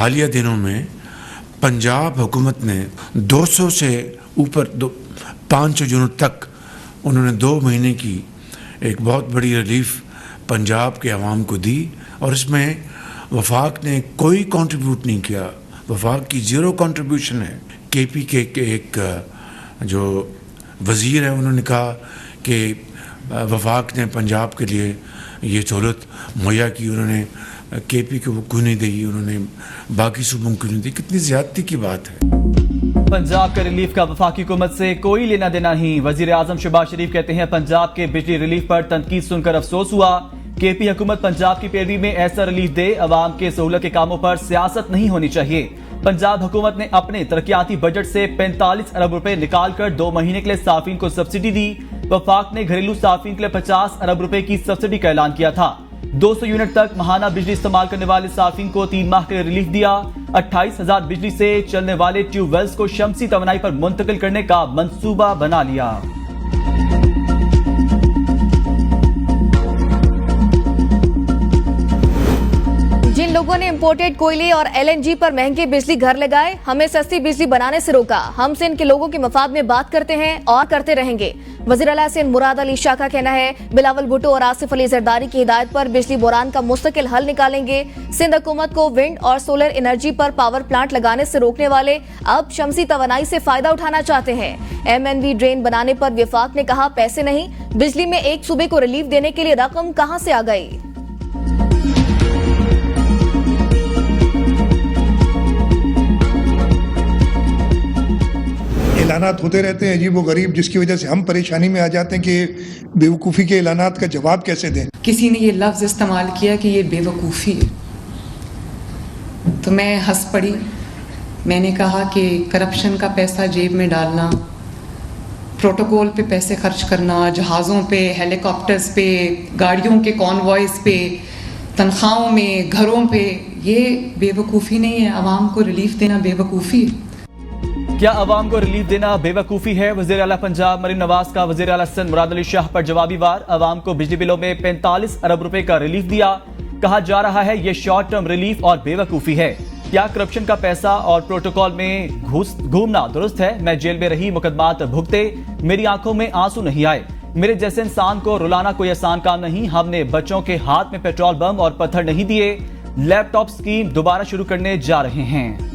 हालिया दिनों में पंजाब हुकूमत ने 200 से ऊपर 500 यूनिट तक उन्होंने 2 महीने की एक बहुत बड़ी रिलीफ पंजाब के अवाम को दी, और इसमें वफाक ने कोई कंट्रीब्यूट नहीं किया। वफाक की ज़ीरो कंट्रीब्यूशन है। केपी के एक जो वज़ीर है उन्होंने कहा कि वफाक ने पंजाब के लिए ये सहूलत मुहैया की, उन्होंने केपी को क्यों नहीं दी, उन्होंने बाकी सूबों को क्यों नहीं दी। कितनी ज़्यादती की बात है। पंजाब का रिलीफ का वफाकी हुकूमत से कोई लेना देना नहीं। वजीर आजम शहबाज शरीफ कहते हैं पंजाब के बिजली रिलीफ पर तनकीद सुनकर अफसोस हुआ। केपी हुकूमत पंजाब की पैरवी में ऐसा रिलीफ दे, अवाम के सहूलत के कामों पर सियासत नहीं होनी चाहिए। पंजाब हुकूमत ने अपने तरक्याती बजट से 45 अरब रुपए निकाल कर 2 महीने के लिए साफिन को सब्सिडी दी। वफाक ने घरेलू साफिन के लिए 50 अरब रुपए की सब्सिडी का ऐलान किया था। 200 यूनिट तक महाना बिजली इस्तेमाल करने वाले साफिन को 3 माह के लिए रिलीफ दिया। 28,000 बिजली से चलने वाले ट्यूबवेल्स को शमसी तवानाई पर मुंतकिल करने का मंसूबा बना लिया। जिन लोगों ने इंपोर्टेड कोयले और एलएनजी पर महंगे बिजली घर लगाए, हमें सस्ती बिजली बनाने से रोका। हमसे इनके लोगों के मफाद में बात करते हैं और करते रहेंगे। वज़ीर आला सिंध मुराद अली शाह का कहना है बिलावल भुट्टो और आसिफ अली जरदारी की हिदायत पर बिजली बुरान का मुस्तकिल हल निकालेंगे। सिंध हुकूमत को विंड और सोलर एनर्जी पर पावर प्लांट लगाने से रोकने वाले अब शमसी तवानाई से फायदा उठाना चाहते हैं। एमएनवी ड्रेन बनाने पर वफाक ने कहा पैसे नहीं, बिजली में एक सूबे को रिलीफ देने के लिए रकम कहां से आ गई। ऐलानात होते रहते हैं अजीब व गरीब, जिसकी वजह से हम परेशानी में आ जाते हैं कि बेवकूफ़ी के ऐलानात का जवाब कैसे दें। किसी ने ये लफ्ज़ इस्तेमाल किया कि ये बेवकूफ़ी है, तो मैं हंस पड़ी। मैंने कहा कि करप्शन का पैसा जेब में डालना, प्रोटोकॉल पे पैसे खर्च करना, जहाज़ों पे, हेलीकॉप्टर्स पे, गाड़ियों के कॉन्वॉयज़ पे, तनख्वाहों में, घरों पे, ये बेवकूफ़ी नहीं है। आवाम को रिलीफ देना बेवकूफ़ी है। क्या अवाम को रिलीफ देना बेवकूफ़ी है? वज़ीर आला पंजाब मरीम नवाज का वज़ीर आला सिंध मुराद अली शाह पर जवाबी वार। अवाम को बिजली बिलों में 45 अरब रुपए का रिलीफ दिया। कहा जा रहा है ये शॉर्ट टर्म रिलीफ और बेवकूफ़ी है। क्या करप्शन का पैसा और प्रोटोकॉल में घूमना दुरुस्त है? मैं जेल में रही, मुकदमात भुगते, मेरी आंखों में आंसू नहीं आए। मेरे जैसे इंसान को रुलाना कोई आसान काम नहीं। हमने बच्चों के हाथ में पेट्रोल बम और पत्थर नहीं दिए। लैपटॉप स्कीम दोबारा शुरू करने जा रहे हैं।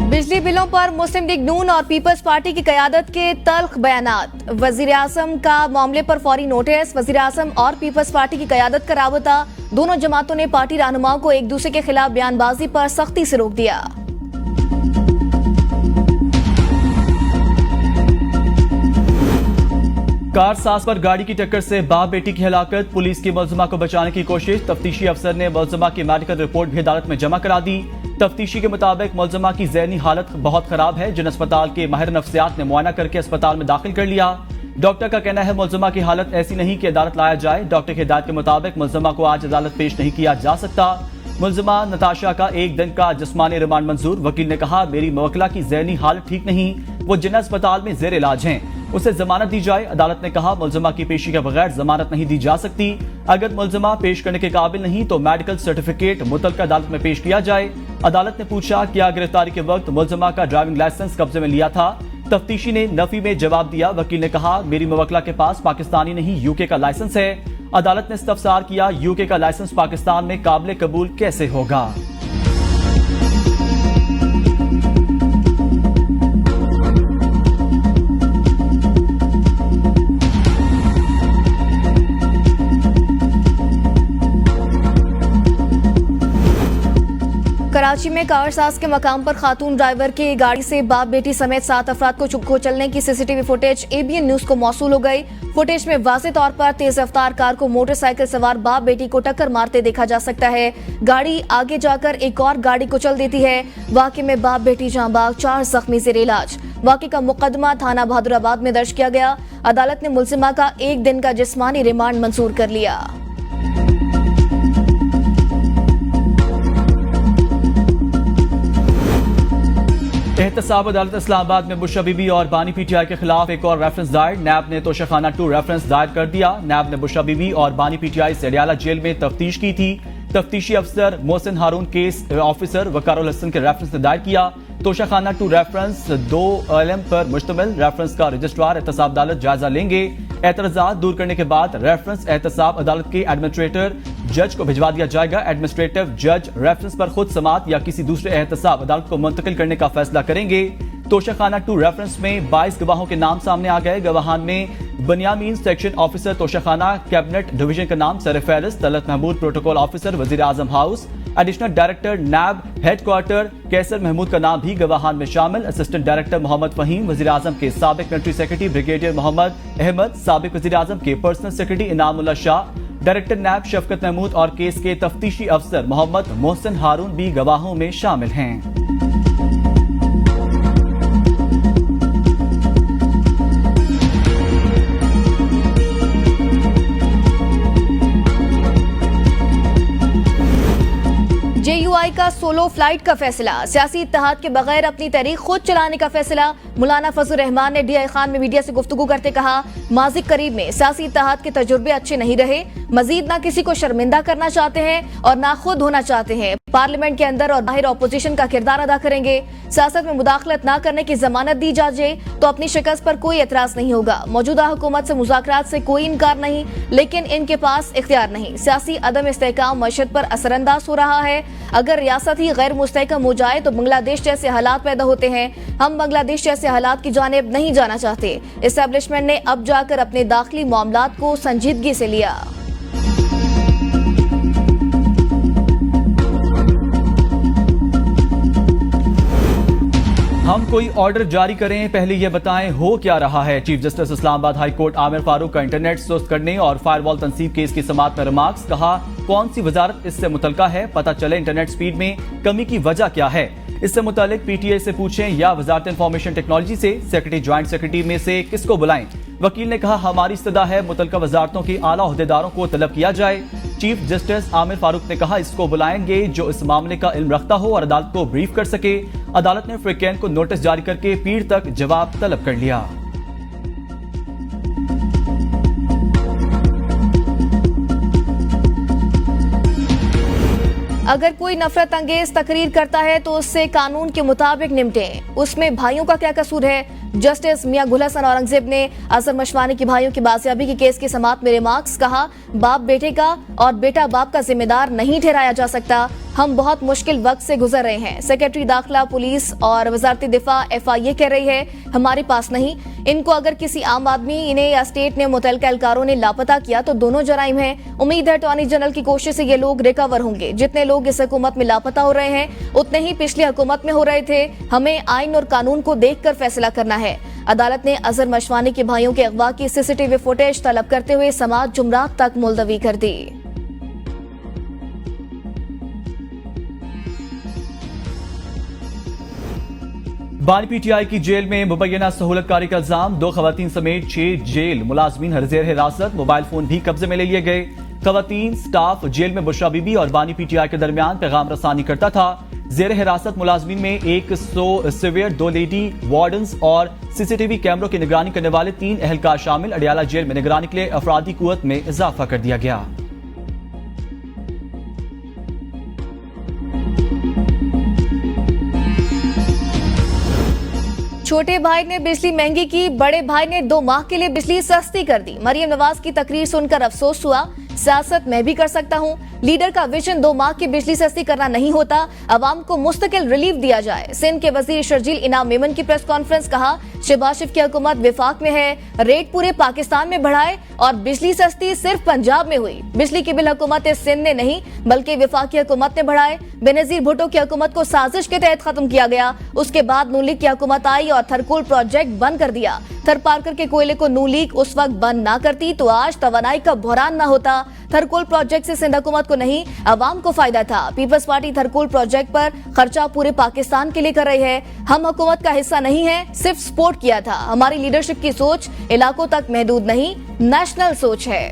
बिजली बिलों पर मुस्लिम लीग नून और पीपल्स पार्टी की क़यादत के तल्ख बयानात। वजीर आज़म का मामले पर फौरी नोटिस। वजीर आज़म और पीपल्स पार्टी की क़यादत का राबता। दोनों जमातों ने पार्टी रहनुमाओं को एक दूसरे के खिलाफ बयानबाजी पर सख्ती से रोक दिया। कार साज पर गाड़ी की टक्कर से बाप बेटी की हलाकत। पुलिस की मुलजिमा को बचाने की कोशिश। तफ्तीशी अफसर ने मुलजिमा की मेडिकल रिपोर्ट भी अदालत में जमा करा दी। तफ्तीशी के मुताबिक मुलजिमा की ज़हनी हालत बहुत खराब है, जिन अस्पताल के माहिर नफ्सियात ने मुआयना करके अस्पताल में दाखिल कर लिया। डॉक्टर का कहना है मुलजिमा की हालत ऐसी नहीं कि अदालत लाया जाए। डॉक्टर की हिदायत के मुताबिक मुलजिमा को आज अदालत पेश नहीं किया जा सकता। मुलजिमा नताशा का 1 दिन का जिस्मानी रिमांड मंजूर। वकील ने कहा मेरी मुवक्किला की ज़हनी हालत ठीक नहीं, वो जिन्ना अस्पताल में जेर इलाज हैं, उसे जमानत दी जाए। अदालत ने कहा मुलजिमा की पेशी के बगैर जमानत नहीं दी जा सकती। अगर मुलजिमा पेश करने के काबिल नहीं तो मेडिकल सर्टिफिकेट मुतल्लिका अदालत में पेश किया जाए। अदालत ने पूछा क्या गिरफ्तारी के वक्त मुलजिमा का ड्राइविंग लाइसेंस कब्जे में लिया था? तफ्तीशी ने नफी में जवाब दिया। वकील ने कहा मेरी मुवक्किला के पास पाकिस्तानी नहीं यूके का लाइसेंस है। अदालत ने इस्तफसार किया यूके का लाइसेंस पाकिस्तान में काबिल कबूल कैसे होगा? कराची में कारसाज के मकाम पर खातून ड्राइवर की गाड़ी से बाप बेटी समेत 7 अफराद को कुचलने की सीसीटीवी फुटेज एबीएन न्यूज को मौसूल हो गई। फुटेज में वाज़ेह तौर पर तेज रफ्तार कार को मोटरसाइकिल सवार बाप बेटी को टक्कर मारते देखा जा सकता है। गाड़ी आगे जाकर एक और गाड़ी कुचल देती है। वाक़े में बाप बेटी जाँ बाग, 4 जख्मी जेर इलाज। वाक़े का मुकदमा थाना बहादुराबाद में दर्ज किया गया। अदालत ने मुलजिमा का 1 दिन का जिस्मानी रिमांड मंजूर कर लिया। एहतसाब अदालत इस्लामाबाद में बुशरा बीबी और बानी पीटीआई के खिलाफ एक और रेफरेंस दायर। नैब ने तोशाखाना 2 रेफरेंस दायर कर दिया। नैब ने बुशरा बीबी और बानी पीटीआई से अडयाला जेल में तफ्तीश की थी। तफ्तीशी अफसर मोहसिन हारून केस ऑफिसर वकारुल हसन के रेफरेंस ने दायर किया। तोशाखाना 2 रेफरेंस 2 इल्म पर मुश्तमिल रेफरेंस का रजिस्ट्रार एहतसाब अदालत जायजा लेंगे। एतराजात दूर करने के बाद रेफरेंस एहतसाब अदालत के एडमिनिस्ट्रेटर जज को भिजवा दिया जाएगा। एडमिनिस्ट्रेटिव जज रेफरेंस पर खुद समात या किसी दूसरे एहतसाब अदालत को मुंतकिल करने का फैसला करेंगे। तोशाखाना 2 रेफरेंस में 22 गवाहों के नाम सामने आ गए। गवाहान में Binyamin section officer Toshakhana, cabinet division का नाम सर-ए-फहरिस्त तलत महमूद, प्रोटोकॉल ऑफिसर वजीर आजम house, additional director NAB headquarter Qaiser Mahmood का नाम भी गवाहान में शामिल। असिस्टेंट डायरेक्टर मोहम्मद फहीम, वजीर आजम के साबिक military secretary brigadier Mohammad Ahmed, साबिक वजीर आजम के personal secretary Inamullah Shah, director NAB Shafqat Mahmood और केस के तफ्तीशी अफसर मोहम्मद मोहसिन हारून भी गवाहों में शामिल हैं। जेयूआई का सोलो फ्लाइट का फैसला, सियासी इत्तेहाद के बगैर अपनी तहरीक खुद चलाने का फैसला। मौलाना फजल रहमान ने डीआई खान में मीडिया से गुफ्तगू करते कहा, माजी करीब में सियासी इत्तेहाद के तजुर्बे अच्छे नहीं रहे। मजीद ना किसी को शर्मिंदा करना चाहते हैं और ना खुद होना चाहते हैं। पार्लियामेंट के अंदर और बाहर अपोजिशन का किरदार अदा करेंगे। सियासत में मुदाखलत न करने की जमानत दी जाए तो अपनी शिकस्त पर कोई एतराज नहीं होगा। मौजूदा हुकूमत से मुज़ाकरात से कोई इनकार नहीं, लेकिन इनके पास इख्तियार नहीं। सियासी अदम इस्तेहकाम मईशत पर असरअंदाज हो रहा है। अगर रियासत ही गैर मुस्तहकम हो जाए तो बांग्लादेश जैसे हालात पैदा होते हैं। हम बांग्लादेश जैसे हालात की जानिब नहीं जाना चाहते। एस्टेब्लिशमेंट ने अब जाकर अपने दाखिली मामलात को संजीदगी से लिया। हम कोई ऑर्डर जारी करें, पहले यह बताएं हो क्या रहा है। Chief justice Islamabad high court Aamir Farooq का इंटरनेट सुस्त करने और फायरवॉल तनसीब केस की समाअत में रिमार्क्स। कहा, कौन सी वजारत इससे मुतल्लिका है, पता चले इंटरनेट स्पीड में कमी की वजह क्या है। इससे मुतालिक पीटीए से पूछें या वजारत इंफॉर्मेशन टेक्नोलॉजी से। सेक्रेटरी ज्वाइंट सेक्रेटरी में से किसको बुलाएं। वकील ने कहा, हमारी इस्तदा है मुतल्लिका वजारतों के आला ओहदेदारों को तलब किया जाए। चीफ जस्टिस आमिर फारूक ने कहा, इसको बुलाएंगे जो इस मामले का इल्म रखता हो और अदालत को ब्रीफ कर सके। अदालत ने फ्रिकैन को नोटिस जारी करके पीर तक जवाब तलब कर लिया। अगर कोई नफरत अंगेज तकरीर करता है तो उससे कानून के मुताबिक निपटें। उसमें भाइयों का क्या कसूर है। जस्टिस मियां गुल हसन औरंगजेब ने अजहर मशवानी की भाइयों की बाजियाबी के केस की समाअत में रिमार्क्स। कहा, बाप बेटे का और बेटा बाप का जिम्मेदार नहीं ठहराया जा सकता। हम बहुत मुश्किल वक्त से गुजर रहे हैं। सेक्रेटरी दाखिला, पुलिस और वजारत दिफा FIA कह रही है हमारे पास नहीं। इनको अगर किसी आम आदमी, इन्हें या स्टेट ने, मुतल्लिका एहलकारों ने लापता किया तो दोनों जराइम हैं। उम्मीद है अटॉर्नी जनरल की कोशिश से ये लोग रिकवर होंगे। जितने लोग इस हुकूमत में लापता हो रहे हैं उतने ही पिछली हुकूमत में हो रहे थे। हमें आइन और कानून को देखकर फैसला करना है। अदालत ने अजहर मशवानी के भाइयों के अगवा की CCTV फुटेज तलब करते हुए समाअत जुमरात तक मुलतवी कर दी। बानी पीटीआई की जेल में मुबैना सहूलतकारी का इल्जाम। 2 खवातीन समेत 6 जेल मुलाजमीन हरजेर हिरासत। मोबाइल फोन भी कब्जे में ले लिए गए। खवातीन स्टाफ जेल में बुशरा बीबी और बानी पीटीआई के दरमियान पैगाम रसानी करता था। जेर हिरासत मुलाजमीन में 100 सिवियर, 2 लेडी वार्डन्स और CCTV कैमरों की निगरानी करने वाले 3 एहलकार शामिल। अडयाला जेल में निगरानी के लिए अफरादी कुव्वत में इजाफा कर दिया गया। छोटे भाई ने बिजली महंगी की, बड़े भाई ने 2 माह के लिए बिजली सस्ती कर दी। मरियम नवाज की तकरीर सुनकर अफसोस हुआ। सियासत मैं भी कर सकता हूँ। लीडर का विजन 2 माह की बिजली सस्ती करना नहीं होता, अवाम को मुस्तकिल रिलीफ दिया जाए। सिंध के वजीर शर्जील इनाम मेमन की प्रेस कॉन्फ्रेंस। कहा, शहबाज शरीफ की हुकूमत विफाक में है, रेट पूरे पाकिस्तान में बढ़ाए और बिजली सस्ती सिर्फ पंजाब में हुई। बिजली की बिल हुकूमत सिंध ने नहीं बल्कि विफाकी हुकूमत ने बढ़ाए। बेनजीर भुट्टो की हुकूमत को साजिश के तहत खत्म किया गया। उसके बाद नून लीग की हुकूमत आई और थरकोल प्रोजेक्ट बंद कर दिया। थर पार्कर के कोयले को नून लीग उस वक्त बंद ना करती तो आज तवानाई का बहरान ना होता। थरकोल प्रोजेक्ट से सिंध हुकूमत को नहीं अवाम को फायदा था। पीपल्स पार्टी थरकोल प्रोजेक्ट पर खर्चा पूरे पाकिस्तान के लिए कर रही है। हम हुकूमत का हिस्सा नहीं है, सिर्फ सपोर्ट किया था। हमारी लीडरशिप की सोच इलाकों तक महदूद नहीं, नेशनल सोच है।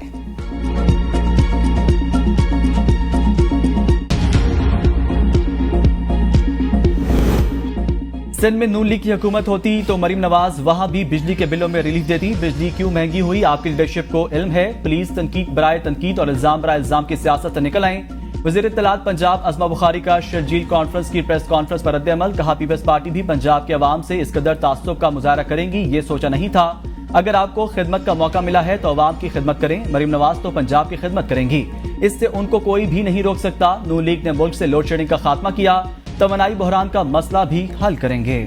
सिंध में नून लीग की हुकूमत होती तो मरीम नवाज वहां भी बिजली के बिलों में रिलीफ देती। बिजली क्यों महंगी हुई, आपकी लीडरशिप को इल्म है। प्लीज तनकीद बराए तनकीद और इल्जाम बराए इल्जाम की सियासत से निकल आए। वज़ीर इत्तलात पंजाब अज़मा बुखारी का शर्जील कॉन्फ्रेंस की प्रेस कॉन्फ्रेंस पर रद्द-ए-अमल। कहा पीपल्स पार्टी भी पंजाब के अवाम से इस कदर तासुब का मुजाहरा करेंगी, ये सोचा नहीं था। अगर आपको खिदमत का मौका मिला है तो अवाम की खिदमत करें। मरीम नवाज तो पंजाब की खिदमत करेंगी, इससे उनको कोई भी नहीं रोक सकता। नून लीग ने मुल्क से लोड शेडिंग का खात्मा किया, तवानाई बहरान का मसला भी हल करेंगे।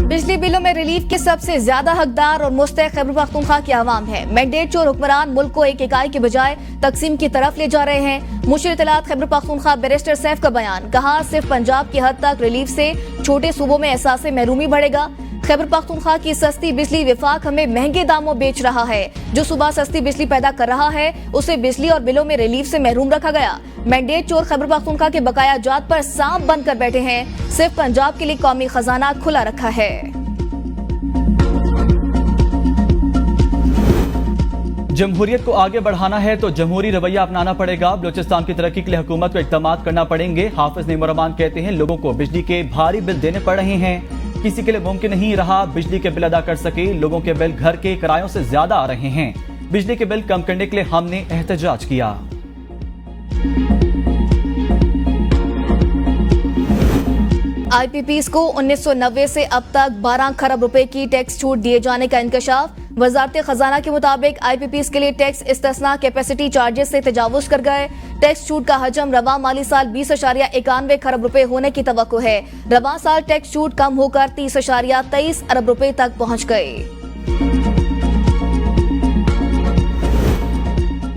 बिजली बिलों में रिलीफ के सबसे ज्यादा हकदार और मुस्तहिक खैबर पख्तूनख्वा के अवाम है। मैंडेट चोर हुक्मरान मुल्क को एक इकाई के बजाय तकसीम की तरफ ले जा रहे हैं। मुशीर इत्तलात खैबर पख्तूनख्वा बैरिस्टर सैफ का बयान। कहा सिर्फ पंजाब की हद तक रिलीफ से छोटे सूबों में एहसास महरूमी बढ़ेगा। खैबर पख्तूनख्वा की सस्ती बिजली विफाक हमें महंगे दामों बेच रहा है। जो सूबा सस्ती बिजली पैदा कर रहा है उसे बिजली और बिलों में रिलीफ से महरूम रखा गया। मैंडेट चोर खैबर पख्तूनख्वा के बकाया जात पर सांप बंद कर बैठे हैं। सिर्फ पंजाब के लिए कौमी खजाना खुला रखा है। जमहूरियत को आगे बढ़ाना है तो जमहूरी रवैया अपनाना पड़ेगा। बलूचिस्तान की तरक्की के लिए हुकूमत को इक़दामात करना पड़ेंगे। हाफिज नईमुर रहमान कहते हैं लोगों को बिजली के भारी बिल देने पड़ रहे हैं। किसी के लिए मुमकिन नहीं रहा बिजली के बिल अदा कर सके। लोगों के बिल घर के किरायों से ज्यादा आ रहे हैं। बिजली के बिल कम करने के लिए हमने एहतजाज किया। IPPs को 1990 से अब तक 12 खरब रुपए की टैक्स छूट दिए जाने का इंकशाफ। वजारत खजाना के मुताबिक IPPs के लिए टैक्स इस्तिस्ना कैपेसिटी चार्जेस से तजावुज कर गए। टैक्स छूट का हजम रवा माली साल 20.91 खरब रुपए होने की तवक्को है। रवा साल टैक्स छूट कम होकर 30.23 अरब रुपए तक पहुंच गई।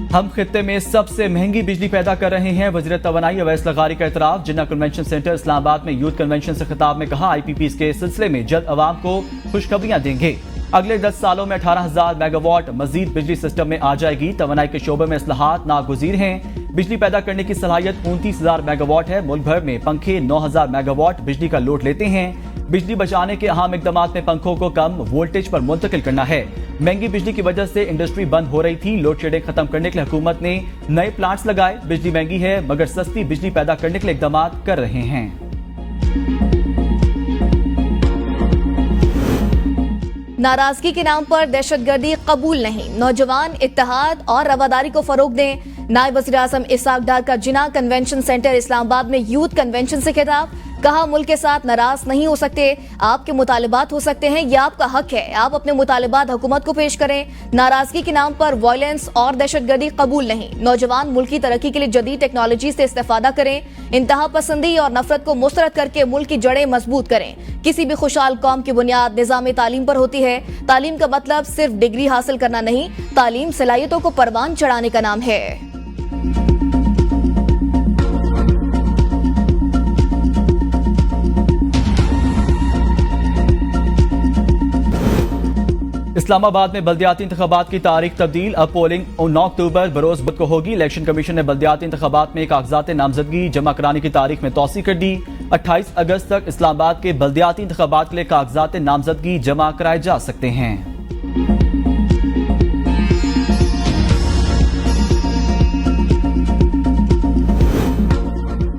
हम खित्ते में सबसे महंगी बिजली पैदा कर रहे हैं। वज़ीर तवानाई अवैस लगारी का एतराफ। जिन्ना कन्वेंशन सेंटर इस्लामाबाद में यूथ कन्वेंशन से खिताब में कहा IPPs के सिलसिले में जल्द अवाम को खुशखबरियां देंगे। अगले 10 सालों में 18,000 मेगावाट मजीद बिजली सिस्टम में आ जाएगी। तवानाई के शोबे में इस्लाहात नागुज़ीर हैं। बिजली पैदा करने की सलाहियत 29,000 मेगावाट है। मुल्क भर में पंखे 9,000 मेगावाट बिजली का लोड लेते हैं। बिजली बचाने के अहम इक़दामात में पंखों को कम वोल्टेज पर मुंतकिल करना है। महंगी बिजली की वजह से इंडस्ट्री बंद हो रही थी। लोड शेडिंग खत्म करने के लिए हुकूमत ने नए प्लांट्स लगाए। बिजली महंगी है मगर सस्ती बिजली पैदा करने के लिए इक़दामात कर रहे हैं। नाराजगी के नाम पर दहशतगर्दी कबूल नहीं। नौजवान इत्तेहाद और रवादारी को फरोग दें। नायब वज़ीर आज़म इसाक डार का जिन्ना कन्वेंशन सेंटर इस्लामाबाद में यूथ कन्वेंशन से खिताब। कहा मुल्क के साथ नाराज नहीं हो सकते। आपके मुतालिबात हो सकते हैं, यह आपका हक है। आप अपने मुतालिबात हुकूमत को पेश करें। नाराजगी के नाम पर वायलेंस और दहशतगर्दी कबूल नहीं। नौजवान मुल्क की तरक्की के लिए जदीद टेक्नोलॉजी से इस्तेफादा करें। इंतहा पसंदी और नफरत को मुस्तरद करके मुल्क की जड़ें मजबूत करें। किसी भी खुशहाल कौम की बुनियाद निज़ाम तालीम पर होती है। तालीम का मतलब सिर्फ डिग्री हासिल करना नहीं, तालीम सलाहियतों को परवान चढ़ाने का नाम है। इस्लामाबाद में बल्दियाती इंतखाबात की तारीख तब्दील। अब पोलिंग 9 अक्टूबर बरोज बुध को होगी। इलेक्शन कमीशन ने बल्दियाती इंतखाबात में कागजात नामजदगी जमा कराने की तारीख में तौसी कर दी। 28 अगस्त तक इस्लामाबाद के बल्दियाती इंतखाबात के लिए कागजात नामजदगी जमा कराए जा सकते हैं।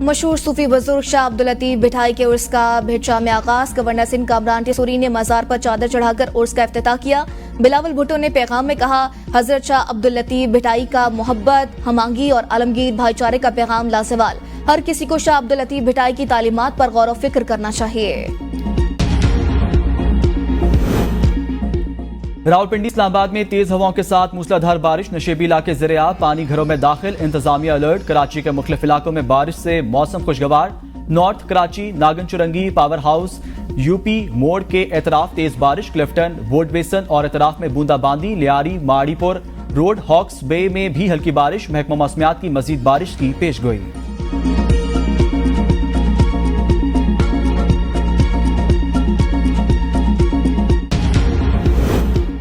मशहूर सूफी बुजुर्ग शाह अब्दुल लतीफ भिठाई के उर्स का भिटशा में आगाज। गवर्नर सिंध कामरान टिसूरी ने मजार पर चादर चढ़ाकर उर्स का इफ्तिताह किया। बिलावल भुट्टो ने पैगाम में कहा हजरत शाह अब्दुल लतीफ भिठाई का मोहब्बत, हमांगी और आलमगीर भाईचारे का पैगाम लाजवाल। हर किसी को शाह अब्दुल लतीफ भिठाई की तालीमात पर गौर व फिक्र करना चाहिए। रावलपिंडी इस्लामाबाद में तेज हवाओं के साथ मूसलाधार बारिश। नशेबी इलाके ज़रियाब, पानी घरों में दाखिल। इंतजामिया अलर्ट। कराची के मुख्तलिफ इलाकों में बारिश से मौसम खुशगवार। North Karachi, Nagan Chowrangi, power house, UP मोड़ के एतराफ तेज बारिश। क्लिफ्टन, वोट बेसन और एतराफ में बूंदाबांदी। लियारी, माड़ीपुर रोड, हॉक्स बे में भी हल्की बारिश। महकमा मौसमियात की मजीद बारिश की पेशगोई।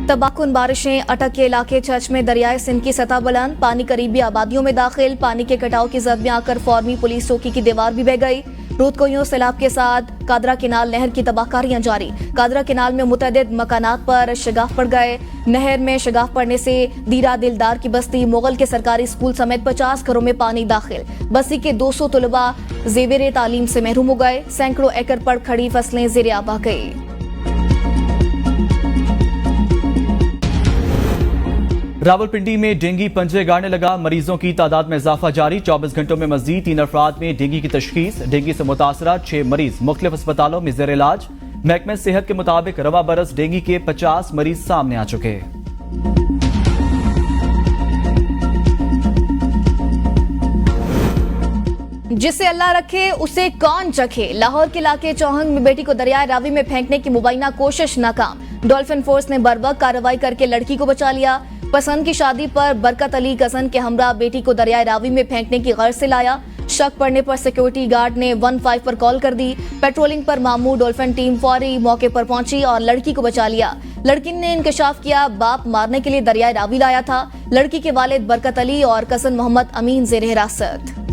तबाहकुन बारिशें। अटक के इलाके चर्च में दरियाए सिंध की सतह बुलंद। पानी करीबी आबादियों में दाखिल। पानी के कटाव की जद में आकर फौरमी पुलिस चौकी की दीवार भी बह गई। रुतकोइयों सैलाब के साथ कादरा केनाल नहर की तबाहकारियां जारी। कादरा केनाल में मुतअद्दिद मकानात पर शगाफ पड़ गए। नहर में शगाफ पड़ने से दीरा दिलदार की बस्ती, मुगल के सरकारी स्कूल समेत 50 घरों में पानी दाखिल। बस्ती के 200 तलबा जेवर तालीम से महरूम हो गए। सैकड़ों एकड़ पर खड़ी फसलें ज़ेरे आब आ गई। रावलपिंडी में डेंगू पंजे गाड़ने लगा। मरीजों की तादाद में इजाफा जारी। 24 घंटों में मजीद 3 अफराद में डेंगू की तशखीस। डेंगू से मुतासरा 6 मरीज मुख्तलिफ अस्पतालों में ज़ेर इलाज। महकमे सेहत के मुताबिक रवा बरस डेंगू के 50 मरीज सामने आ चुके। जिसे अल्लाह रखे उसे कौन चखे। लाहौर के इलाके चौहंग में बेटी को दरियाए रावी में फेंकने की मुबैना कोशिश नाकाम। डॉल्फिन फोर्स ने बर्वक्त कार्रवाई करके लड़की को बचा लिया। पसंद की शादी पर बरकत अली कजन के हमरा बेटी को दरियाए रावी में फेंकने की गर्ज से लाया। शक पड़ने पर सिक्योरिटी गार्ड ने 15 पर कॉल कर दी। पेट्रोलिंग पर मामूर डॉल्फिन टीम फौरी मौके पर पहुंची और लड़की को बचा लिया। लड़की ने इंकशाफ किया बाप मारने के लिए दरियाए रावी लाया था। लड़की के वालिद बरकत अली और कजन मोहम्मद अमीन ज़ेर हिरासत।